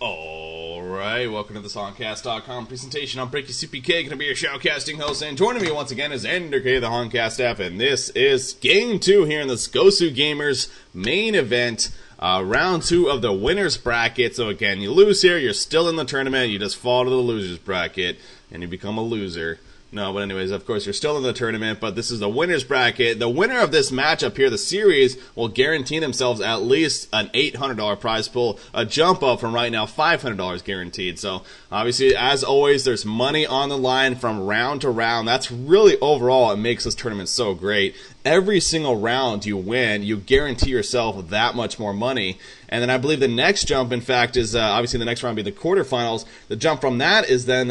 Alright, welcome to the Songcast.com presentation. I'm Breaky CPK, going to be your shoutcasting host, and joining me once again is Enderk, the Honcast staff, and this is Game 2 here in this GosuGamers main event, round 2 of the winner's bracket. So again, you lose here, you're still in the tournament, you just fall to the loser's bracket, and you become a loser. No, but anyways, of course, you're still in the tournament, but this is the winner's bracket. The winner of this matchup here, the series, will guarantee themselves at least an $800 prize pool, a jump up from right now $500 guaranteed. So, obviously, as always, there's money on the line from round to round. That's really, overall, it makes this tournament so great. Every single round you win, you guarantee yourself that much more money. And then I believe the next jump, in fact, is obviously the next round will be the quarterfinals. The jump from that is then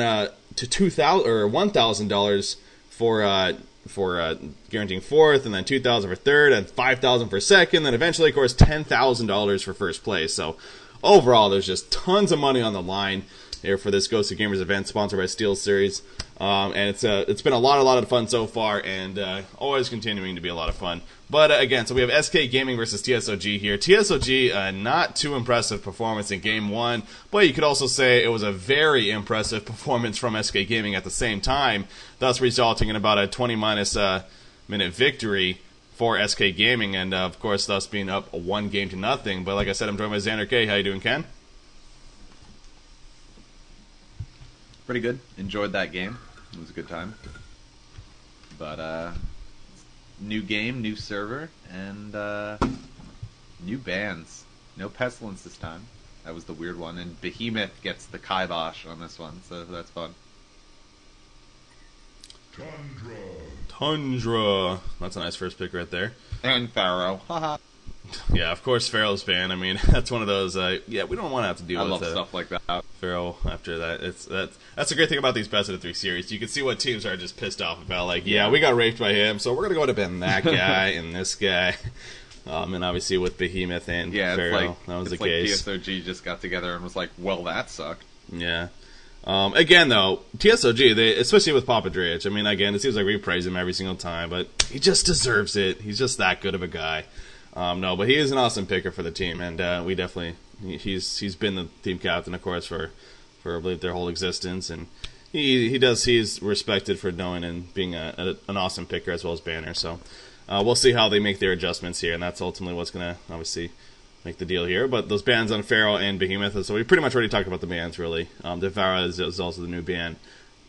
to $2,000 or $1,000 for guaranteeing fourth, and then $2,000 for third, and $5,000 for second, then eventually, of course, $10,000 for first place. So overall, there's just tons of money on the line here for this GosuGamers event, sponsored by Steel Series. And it's been a lot of fun so far, and always continuing to be a lot of fun. But again, so we have SK Gaming versus TSoG here. TSoG, not too impressive performance in Game 1, but you could also say it was a very impressive performance from SK Gaming at the same time, thus resulting in about a 20-minus minute victory for SK Gaming, and of course, thus being up 1-0. But like I said, I'm joined by Xander K. How you doing, Ken? Pretty good. Enjoyed that game. It was a good time. But, new game, new server, and, new bans. No Pestilence this time. That was the weird one. And Behemoth gets the kibosh on this one, so that's fun. Tundra. That's a nice first pick right there. And Pharaoh. Haha. Yeah, of course, Pharaoh's banned. I mean, that's one of those, yeah, we don't want to have to deal with stuff like that. Pharaoh after that. That's the great thing about these best of the 3 series. You can see what teams are just pissed off about. Like, yeah, we got raped by him, so we're going to go to ban that guy and this guy. And obviously with Behemoth and Pharaoh, that was the case. TSoG just got together and was like, well, that sucked. Yeah. Again, though, TSoG, especially with Papa Dritch, I mean, again, it seems like we praise him every single time, but he just deserves it. He's just that good of a guy. No, but he is an awesome picker for the team, and we definitely he's been the team captain, of course, for I believe their whole existence, and he's respected for knowing and being an awesome picker as well as banner. So we'll see how they make their adjustments here, and that's ultimately what's going to obviously make the deal here. But those bans on Pharaoh and Behemoth, so we pretty much already talked about the bans really. Devara is also the new ban.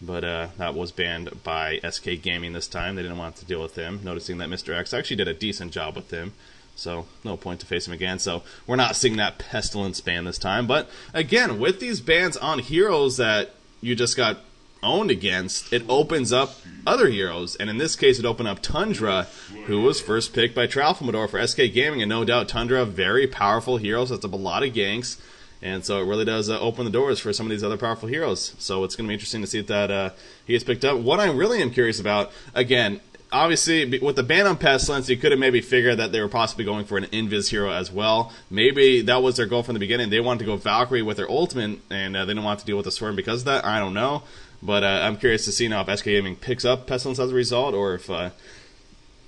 But that was banned by SK Gaming this time. They didn't want to deal with him, noticing that Mr. X actually did a decent job with him. So, no point to face him again. So, we're not seeing that Pestilence ban this time. But, again, with these bans on heroes that you just got owned against, it opens up other heroes. And in this case, it opened up Tundra, who was first picked by Tralfamador for SK Gaming. And no doubt, Tundra, very powerful hero, sets up a lot of ganks. And so it really does open the doors for some of these other powerful heroes. So it's going to be interesting to see if that he gets picked up. What I really am curious about, again, obviously, with the ban on Pestilence, you could have maybe figured that they were possibly going for an Invis hero as well. Maybe that was their goal from the beginning. They wanted to go Valkyrie with their ultimate, and they didn't want to deal with the Swarm because of that. I don't know. But I'm curious to see now if SK Gaming picks up Pestilence as a result, or if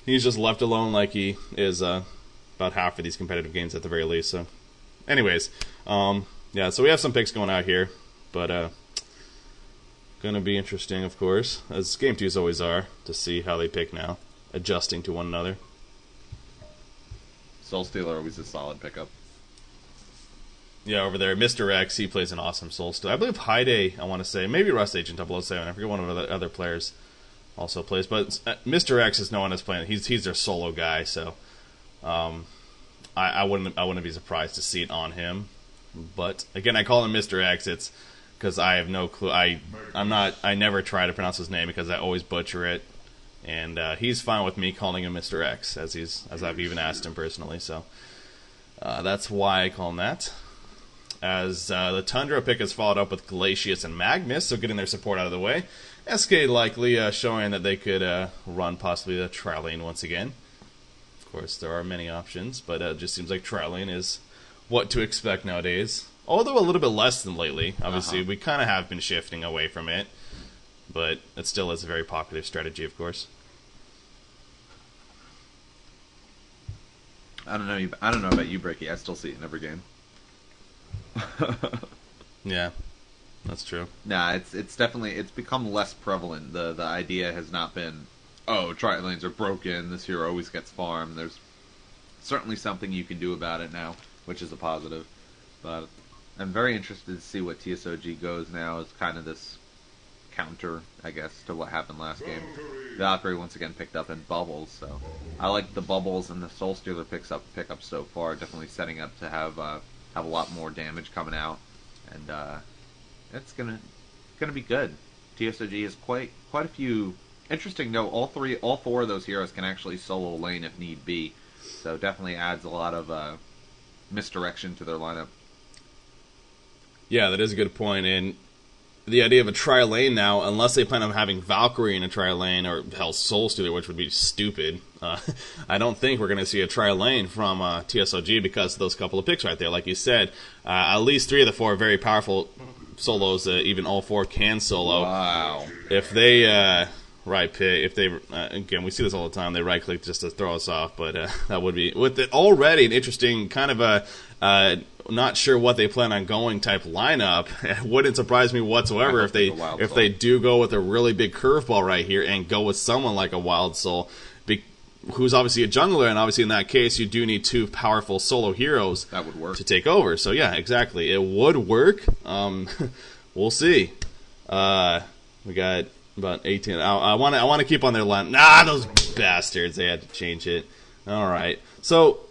he's just left alone like he is about half of these competitive games at the very least. So, anyways, yeah, so we have some picks going out here, but going to be interesting, of course, as Game 2s always are, to see how they pick now, adjusting to one another. Soul Stealer always a solid pickup. Yeah, over there, Mr. X, he plays an awesome Soul Stealer. I believe Hyde, I want to say, maybe Rust Agent 007, I forget one of the other players also plays, but Mr. X is known as playing, he's their solo guy, so I wouldn't be surprised to see it on him. But again, I call him Mr. X. It's because I have no clue. I never try to pronounce his name because I always butcher it, and he's fine with me calling him Mr. X, as I've even asked him personally. So that's why I call him that. As the Tundra pick is followed up with Glacius and Magnus, so getting their support out of the way. SK likely showing that they could run possibly the Triolane once again. Of course, there are many options, but it just seems like Triolane is what to expect nowadays. Although a little bit less than lately. Obviously, we kind of have been shifting away from it. But it still is a very popular strategy, of course. I don't know about you, Bricky. I still see it in every game. Yeah, that's true. Nah, it's definitely it's become less prevalent. The idea has not been, oh, trial lanes are broken. This hero always gets farmed. There's certainly something you can do about it now, which is a positive. But I'm very interested to see what TSoG goes now as kind of this counter, I guess, to what happened last game. Valkyrie once again picked up in bubbles, so I like the bubbles and the Soul Stealer pickups so far. Definitely setting up to have a lot more damage coming out, and it's gonna be good. TSoG has quite a few interesting. No, all four of those heroes can actually solo lane if need be, so definitely adds a lot of misdirection to their lineup. Yeah, that is a good point. And the idea of a trial lane now, unless they plan on having Valkyrie in a trial lane, or hell, Soul Stealer, which would be stupid, I don't think we're going to see a trial lane from TSoG because of those couple of picks right there. Like you said, at least 3 of the 4 are very powerful solos. Even all 4 can solo. Wow. If they right pick, if they again, we see this all the time. They right click just to throw us off, but that would be with it already an interesting kind of a. Not sure what they plan on going type lineup. It wouldn't surprise me whatsoever if they do go with a really big curveball right here and go with someone like a Wild Soul, who's obviously a jungler, and obviously in that case you do need 2 powerful solo heroes that would work to take over. So yeah, exactly, it would work. We'll see. We got about 18. I want to keep on their line. Nah, those bastards! They had to change it. All right, so.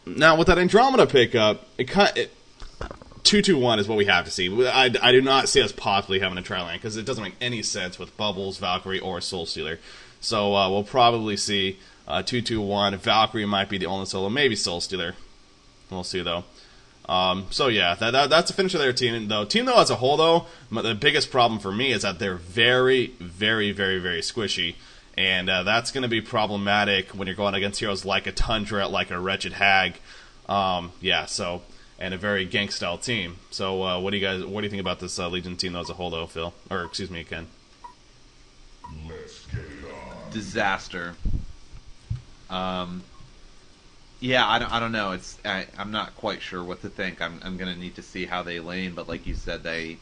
Now, with that Andromeda pickup, 2-2-1 is what we have to see. I do not see us possibly having a trial lane because it doesn't make any sense with Bubbles, Valkyrie, or Soul Stealer. So we'll probably see 2-2-1. Valkyrie might be the only solo, maybe Soul Stealer. We'll see, though. So yeah, that's the finish of their team. Team though as a whole, though, the biggest problem for me is that they're very, very, very, very squishy. And that's going to be problematic when you're going against heroes like a Tundra, like a Wretched Hag, so, and a very gank-style team. So what do you think about this Legion team though, as a whole, though, Phil? Or, excuse me, Ken. Let's get it on. Disaster. Yeah, I don't know. I'm not quite sure what to think. I'm going to need to see how they lane, but like you said, they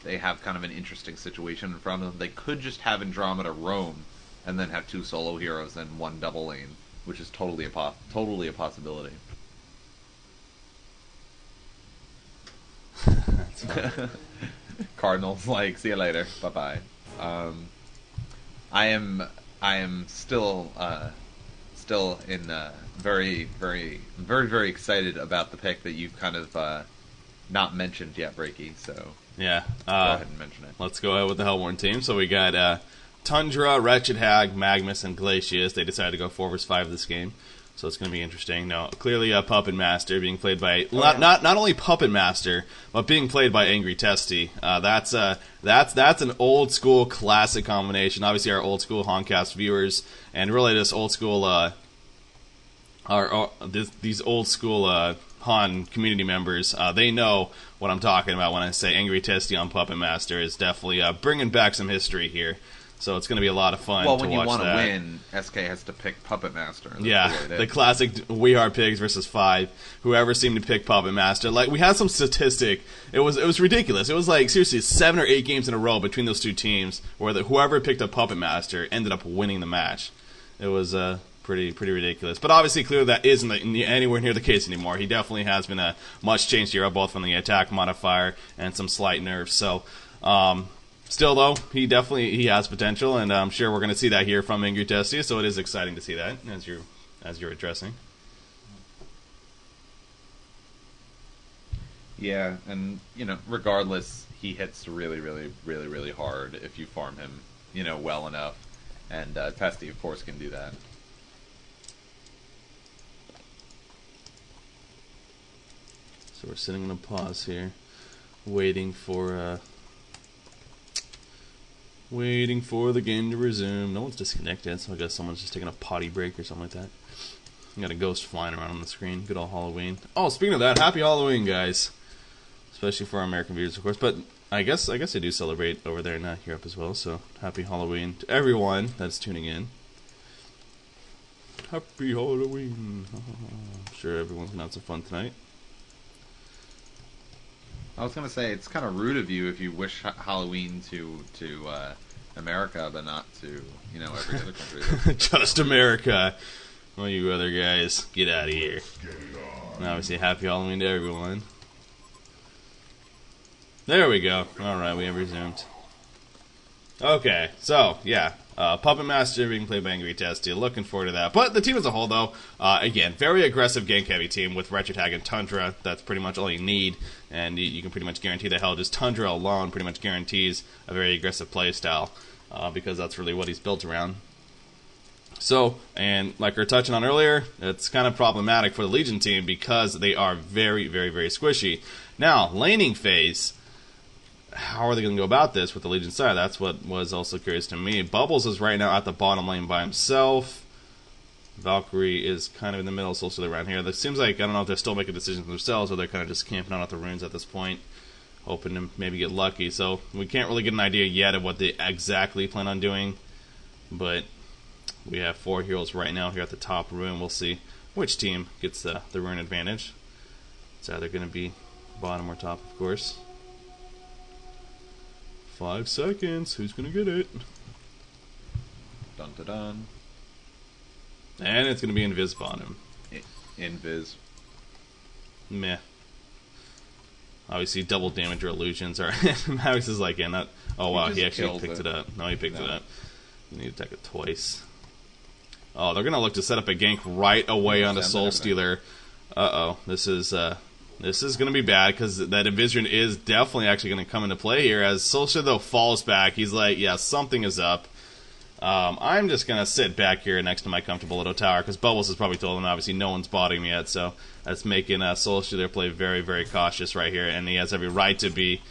have kind of an interesting situation in front of them. They could just have Andromeda roam and then have 2 solo heroes and 1 double lane, which is totally a possibility. Cardinals like, see you later, bye bye. I am still in very, very, very, very excited about the pick that you've kind of not mentioned yet, Breaky. So yeah, go ahead and mention it. Let's go ahead with the Hellborn team. So we got Tundra, Wretched Hag, Magnus, and Glacius. They decided to go 4 vs 5 this game, so it's going to be interesting. Now, clearly a Puppet Master being played by not only Puppet Master, but being played by Angry Testy. That's an old school classic combination. Obviously, our old school Honcast viewers, and really this old school these old school Han community members, they know what I'm talking about when I say Angry Testy on Puppet Master is definitely bringing back some history here. So it's going to be a lot of fun to watch that. Well, when you want to win, SK has to pick Puppet Master. Yeah, the classic We Are Pigs versus 5. Whoever seemed to pick Puppet Master. Like, we had some statistic. It was ridiculous. It was like, seriously, 7 or 8 games in a row between those 2 teams where whoever picked up Puppet Master ended up winning the match. It was pretty ridiculous. But obviously, clearly that isn't anywhere near the case anymore. He definitely has been a much changed hero, both from the attack modifier and some slight nerfs. So, still, though, he has potential, and I'm sure we're going to see that here from Angry Testy, so it is exciting to see that, as you're addressing. Yeah, and, regardless, he hits really, really, really, really hard if you farm him, well enough, and Testy, of course, can do that. So we're sitting on a pause here, waiting for the game to resume. No one's disconnected, so I guess someone's just taking a potty break or something like that. You got a ghost flying around on the screen. Good old Halloween. Oh, speaking of that, happy Halloween, guys. Especially for our American viewers, of course. But I guess they do celebrate over there in Europe as well. So happy Halloween to everyone that's tuning in. Happy Halloween. I'm sure everyone's gonna have some fun tonight. I was gonna say it's kind of rude of you if you wish Halloween to America, but not to every other country. Just America. Well, you other guys, get out of here. And obviously, happy Halloween to everyone. There we go. Alright, we have resumed. Okay, so, yeah. Puppet Master being played by Angry Testy. Looking forward to that. But the team as a whole, though, again, very aggressive gank-heavy team with Wretched Hag and Tundra. That's pretty much all you need. And you can pretty much guarantee that hell. Just Tundra alone pretty much guarantees a very aggressive playstyle. Because that's really what he's built around. So, and like we were touching on earlier, it's kind of problematic for the Legion team because they are very, very, very squishy. Now, laning phase, how are they going to go about this with the Legion side? That's what was also curious to me. Bubbles is right now at the bottom lane by himself. Valkyrie is kind of in the middle, so they're around here. It seems like, I don't know if they're still making decisions themselves or they're kind of just camping out at the runes at this point, hoping to maybe get lucky. So, we can't really get an idea yet of what they exactly plan on doing, but we have 4 heroes right now here at the top rune. We'll see which team gets the rune advantage. It's either going to be bottom or top, of course. 5 seconds. Who's going to get it? Dun dun dun. And it's going to be Invis bottom. Invis. Meh. Obviously, double damage or illusions are. Mavis is like, yeah, not. Oh wow, he actually picked it up. No, he picked it up. You need to attack it twice. Oh, they're gonna look to set up a gank right away onto Soul Stealer. Uh-oh, this is gonna be bad because that Invision is definitely actually gonna come into play here. As Soul Stealer though falls back, he's like, yeah, something is up. I'm just gonna sit back here next to my comfortable little tower because Bubbles has probably told him obviously no one's botting me yet, so that's making Soul Stealer play very, very cautious right here, and he has every right to be.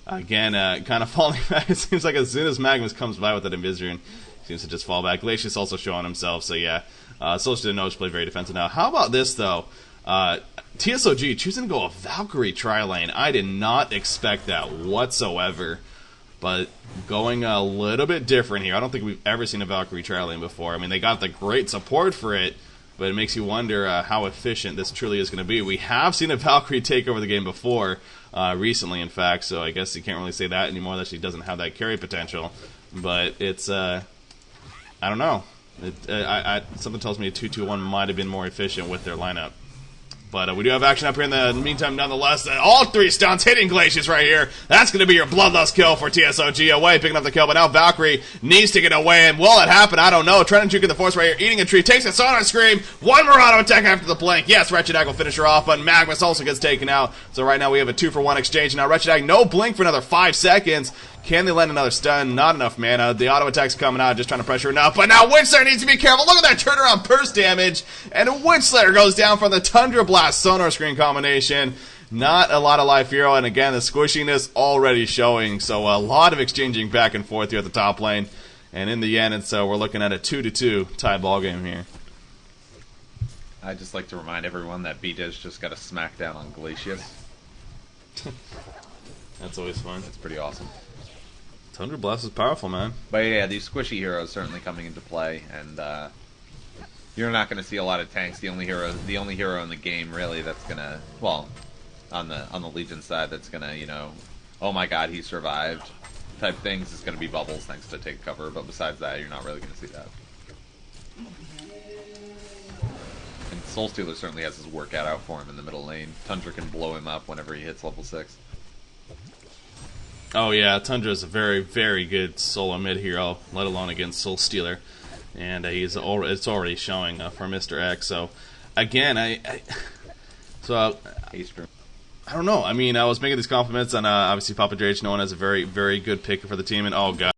Again, kind of falling back. It seems like as soon as Magnus comes by with that Invision, seems to just fall back. Glacius also showing himself, so yeah. Soul Stealer knows to play very defensive now. How about this, though? TSoG choosing to go a Valkyrie tri-lane. I did not expect that whatsoever. But going a little bit different here. I don't think we've ever seen a Valkyrie tri-lane before. I mean, they got the great support for it, but it makes you wonder how efficient this truly is going to be. We have seen a Valkyrie take over the game before, recently, in fact, so I guess you can't really say that anymore, that she doesn't have that carry potential. But it's, I don't know. Something tells me a 2-2-1 might have been more efficient with their lineup. But we do have action up here in the meantime, nonetheless. All 3 stuns hitting Glacius right here. That's going to be your bloodlust kill for TSoG. Away, picking up the kill, but now Valkyrie needs to get away. And will it happen? I don't know. Trying to juke in the force right here, eating a tree. Takes a Sonar Scream. One more auto attack after the blink. Yes, Wretched Hag will finish her off, but Magnus also gets taken out. So right now we have a 2-for-1 exchange. Now Wretched Hag, no blink for another 5 seconds. Can they land another stun? Not enough mana. The auto attack's coming out, just trying to pressure enough. But now Windslayer needs to be careful. Look at that turnaround burst damage. And Windslayer goes down from the Tundra Blast Sonar Screen combination. Not a lot of life hero. And again, the squishiness already showing. So a lot of exchanging back and forth here at the top lane. And in the end, we're looking at a 2-2 tie ball game here. I'd just like to remind everyone that B-Diz just got a smackdown on Glacius. That's always fun. That's pretty awesome. Tundra Blast is powerful, man. But yeah, these squishy heroes certainly coming into play, and you're not going to see a lot of tanks. The only hero in the game really that's gonna, well, on the Legion side, that's gonna, oh my god, he survived type things is gonna be Bubbles, thanks to take cover. But besides that, you're not really gonna see that. And Soul Stealer certainly has his workout out for him in the middle lane. Tundra can blow him up whenever he hits level 6. Oh yeah, Tundra is a very, very good solo mid hero, let alone against Soul Stealer, and it's already showing for Mr. X. So again, I don't know. I mean, I was making these compliments on obviously Papa Drage, known as a very, very good picker for the team, and oh god.